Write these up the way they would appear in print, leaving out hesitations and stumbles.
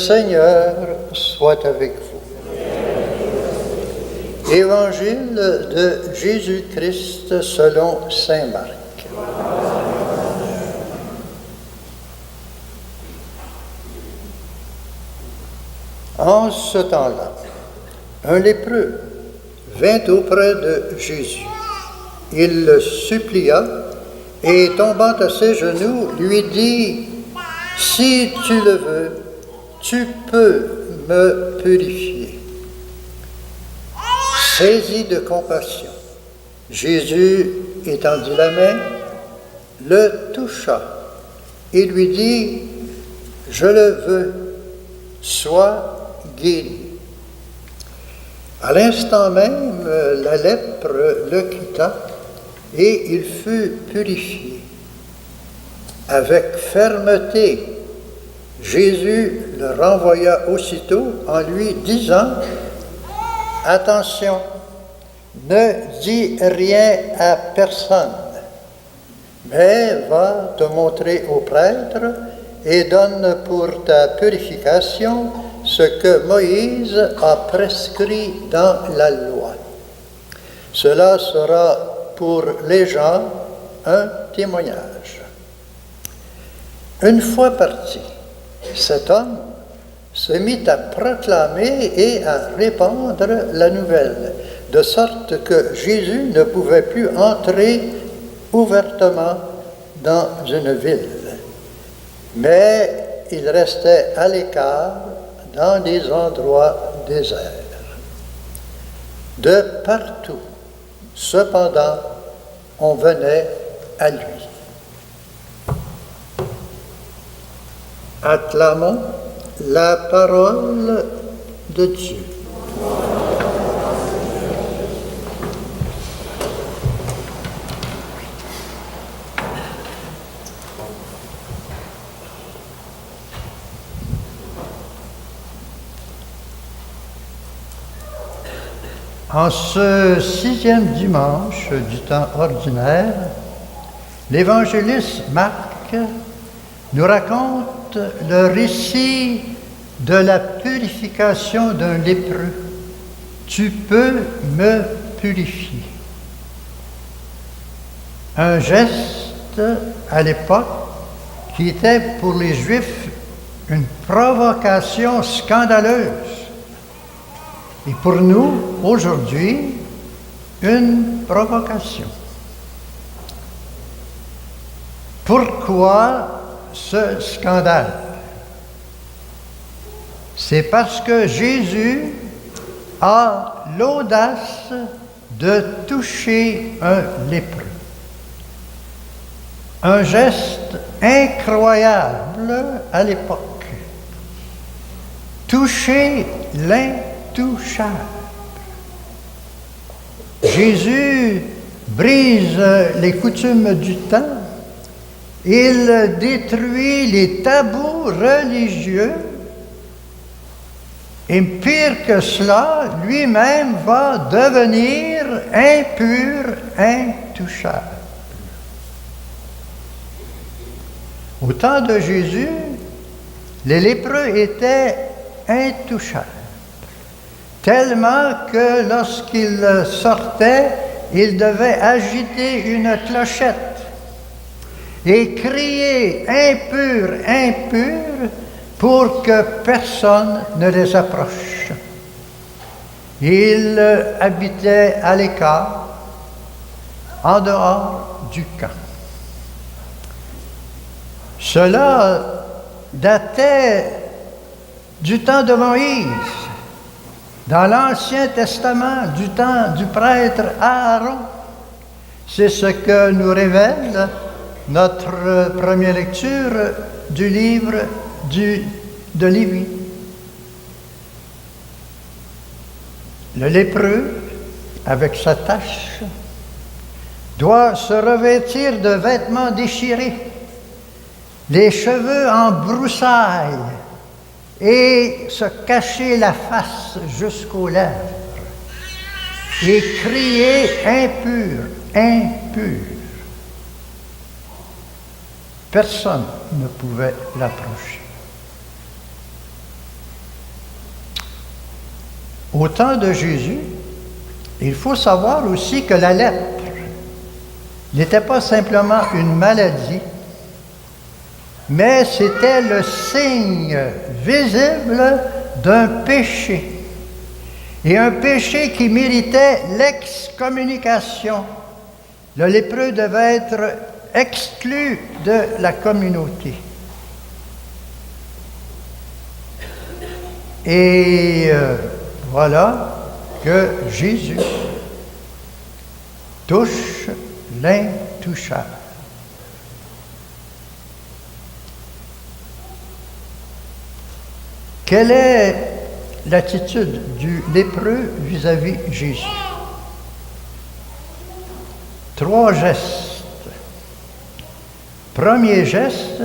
Seigneur soit avec vous. Évangile de Jésus-Christ selon saint Marc. En ce temps-là, un lépreux vint auprès de Jésus. Il le supplia et, tombant à ses genoux, lui dit : « Si tu le veux, tu peux me purifier. » Saisi de compassion, Jésus étendit la main, le toucha et lui dit : « Je le veux, sois guéri. » À l'instant même, la lèpre le quitta et il fut purifié. Avec fermeté, Jésus le renvoya aussitôt en lui disant : « Attention, ne dis rien à personne, mais va te montrer au prêtre et donne pour ta purification ce que Moïse a prescrit dans la loi. Cela sera pour les gens un témoignage. » Une fois parti, cet homme se mit à proclamer et à répandre la nouvelle, de sorte que Jésus ne pouvait plus entrer ouvertement dans une ville, mais il restait à l'écart dans des endroits déserts. De partout, cependant, on venait à lui. Acclamons la parole de Dieu. En ce 6e dimanche du temps ordinaire, l'évangéliste Marc nous raconte le récit de la purification d'un lépreux. Tu peux me purifier. Un geste à l'époque qui était pour les Juifs une provocation scandaleuse. Et pour nous, aujourd'hui, une provocation. Pourquoi ce scandale? C'est parce que Jésus a l'audace de toucher un lépreux. Un geste incroyable à l'époque. Toucher l'intouchable. Jésus brise les coutumes du temps. Il détruit les tabous religieux. Et pire que cela, lui-même va devenir impur, intouchable. Au temps de Jésus, les lépreux étaient intouchables, tellement que lorsqu'ils sortaient, ils devaient agiter une clochette et crier « impur, impur » pour que personne ne les approche. Ils habitaient à l'écart, en dehors du camp. Cela datait du temps de Moïse, dans l'Ancien Testament, du temps du prêtre Aaron. C'est ce que nous révèle notre première lecture du livre de Lévitique. Le lépreux, avec sa tache, doit se revêtir de vêtements déchirés, les cheveux en broussailles et se cacher la face jusqu'aux lèvres et crier « impur, impur ». Personne ne pouvait l'approcher. Au temps de Jésus, il faut savoir aussi que la lèpre n'était pas simplement une maladie, mais c'était le signe visible d'un péché. Et un péché qui méritait l'excommunication. Le lépreux devait être exclu de la communauté. Et voilà que Jésus touche l'intouchable. Quelle est l'attitude du lépreux vis-à-vis de Jésus? 3 gestes. Premier geste,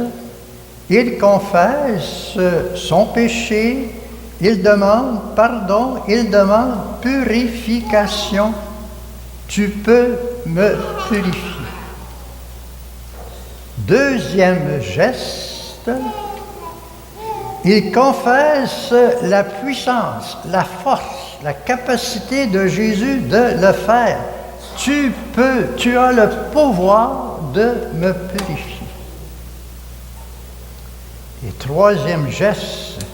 il confesse son péché, il demande pardon, il demande purification. Tu peux me purifier. Deuxième geste, il confesse la puissance, la force, la capacité de Jésus de le faire. Tu as le pouvoir de me purifier. Et troisième geste,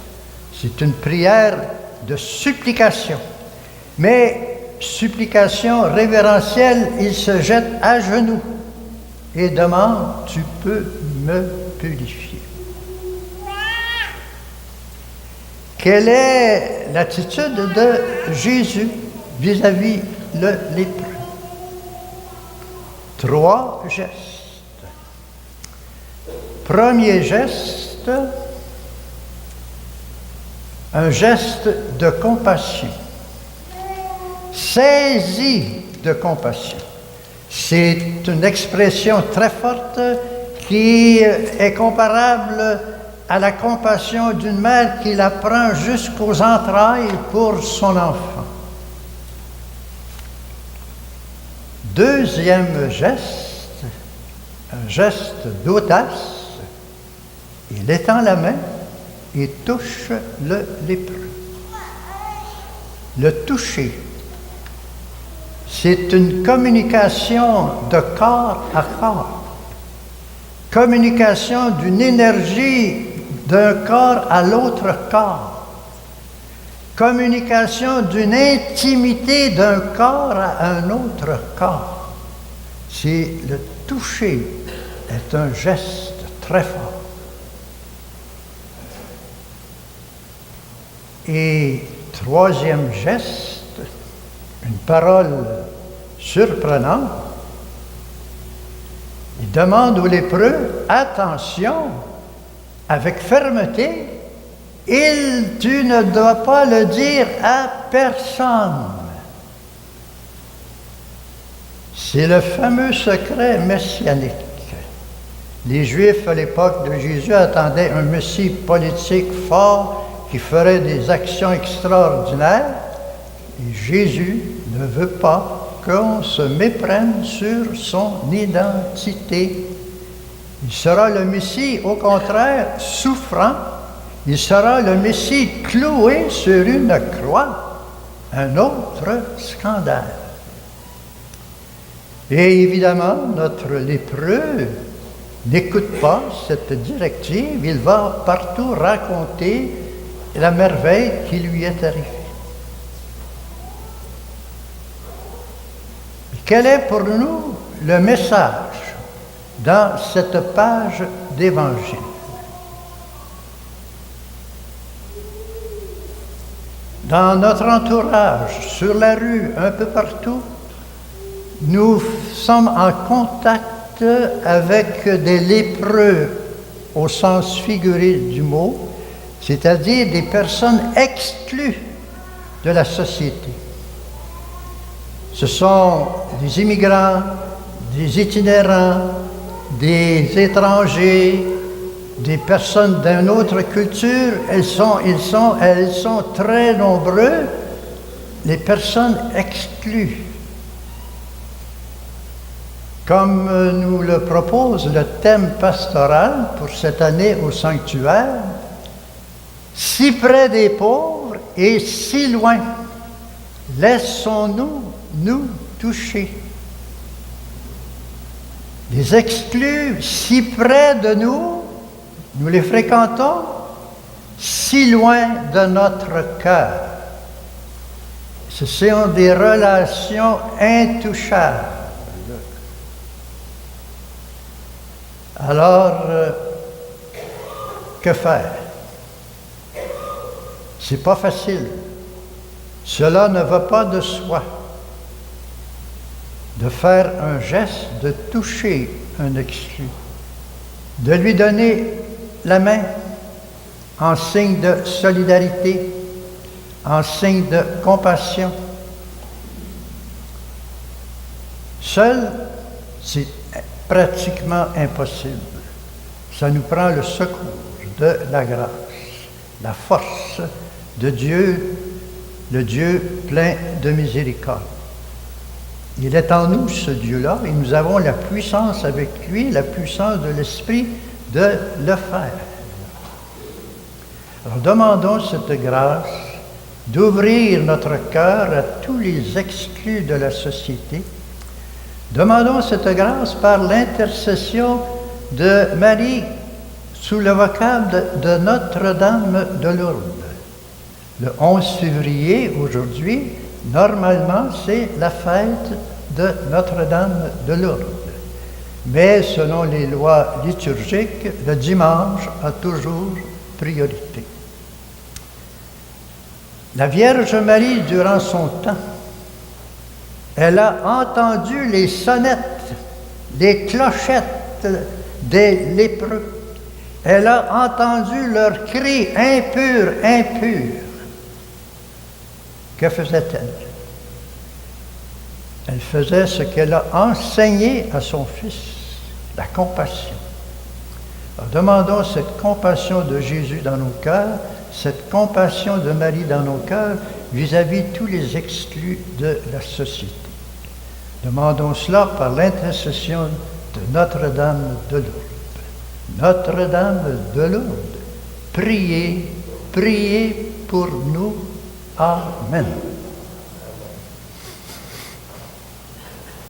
c'est une prière de supplication. Mais supplication révérentielle, il se jette à genoux et demande, tu peux me purifier. Quelle est l'attitude de Jésus vis-à-vis le lépreux? 3 gestes. Premier geste, un geste de compassion. Saisi de compassion. C'est une expression très forte qui est comparable à la compassion d'une mère qui la prend jusqu'aux entrailles pour son enfant. Deuxième geste, un geste d'audace. Il étend la main et touche le lépreux. Le toucher, c'est une communication de corps à corps. Communication d'une énergie d'un corps à l'autre corps. Communication d'une intimité d'un corps à un autre corps. C'est le toucher est un geste très fort. Et troisième geste, une parole surprenante. Il demande au lépreux, attention, avec fermeté, tu ne dois pas le dire à personne. C'est le fameux secret messianique. Les Juifs à l'époque de Jésus attendaient un Messie politique fort qui ferait des actions extraordinaires. Et Jésus ne veut pas qu'on se méprenne sur son identité. Il sera le Messie, au contraire, souffrant. Il sera le Messie cloué sur une croix. Un autre scandale. Et évidemment, notre lépreux n'écoute pas cette directive. Il va partout raconter la merveille qui lui est arrivée. Quel est pour nous le message dans cette page d'Évangile? Dans notre entourage, sur la rue, un peu partout, nous sommes en contact avec des lépreux au sens figuré du mot, c'est-à-dire des personnes exclues de la société. Ce sont des immigrants, des itinérants, des étrangers, des personnes d'une autre culture. Elles sont très nombreux, les personnes exclues. Comme nous le propose le thème pastoral pour cette année au sanctuaire, si près des pauvres et si loin laissons-nous nous toucher. Les exclus si près de nous, nous les fréquentons, si loin de notre cœur. Ce sont des relations intouchables. Alors, que faire? C'est pas facile. Cela ne va pas de soi. De faire un geste, de toucher un exclu, de lui donner la main en signe de solidarité, en signe de compassion. Seul, c'est pratiquement impossible. Ça nous prend le secours de la grâce, la force de Dieu, le Dieu plein de miséricorde. Il est en nous, ce Dieu-là, et nous avons la puissance avec lui, la puissance de l'Esprit de le faire. Alors demandons cette grâce d'ouvrir notre cœur à tous les exclus de la société. Demandons cette grâce par l'intercession de Marie sous le vocable de Notre-Dame de Lourdes. Le 11 février, aujourd'hui, normalement, c'est la fête de Notre-Dame de Lourdes. Mais selon les lois liturgiques, le dimanche a toujours priorité. La Vierge Marie, durant son temps, elle a entendu les sonnettes, les clochettes des lépreux. Elle a entendu leurs cris impurs, impurs. Que faisait-elle? Elle faisait ce qu'elle a enseigné à son Fils, la compassion. Alors, demandons cette compassion de Jésus dans nos cœurs, cette compassion de Marie dans nos cœurs vis-à-vis de tous les exclus de la société. Demandons cela par l'intercession de Notre-Dame de Lourdes. Notre-Dame de Lourdes, priez, priez pour nous. Amen.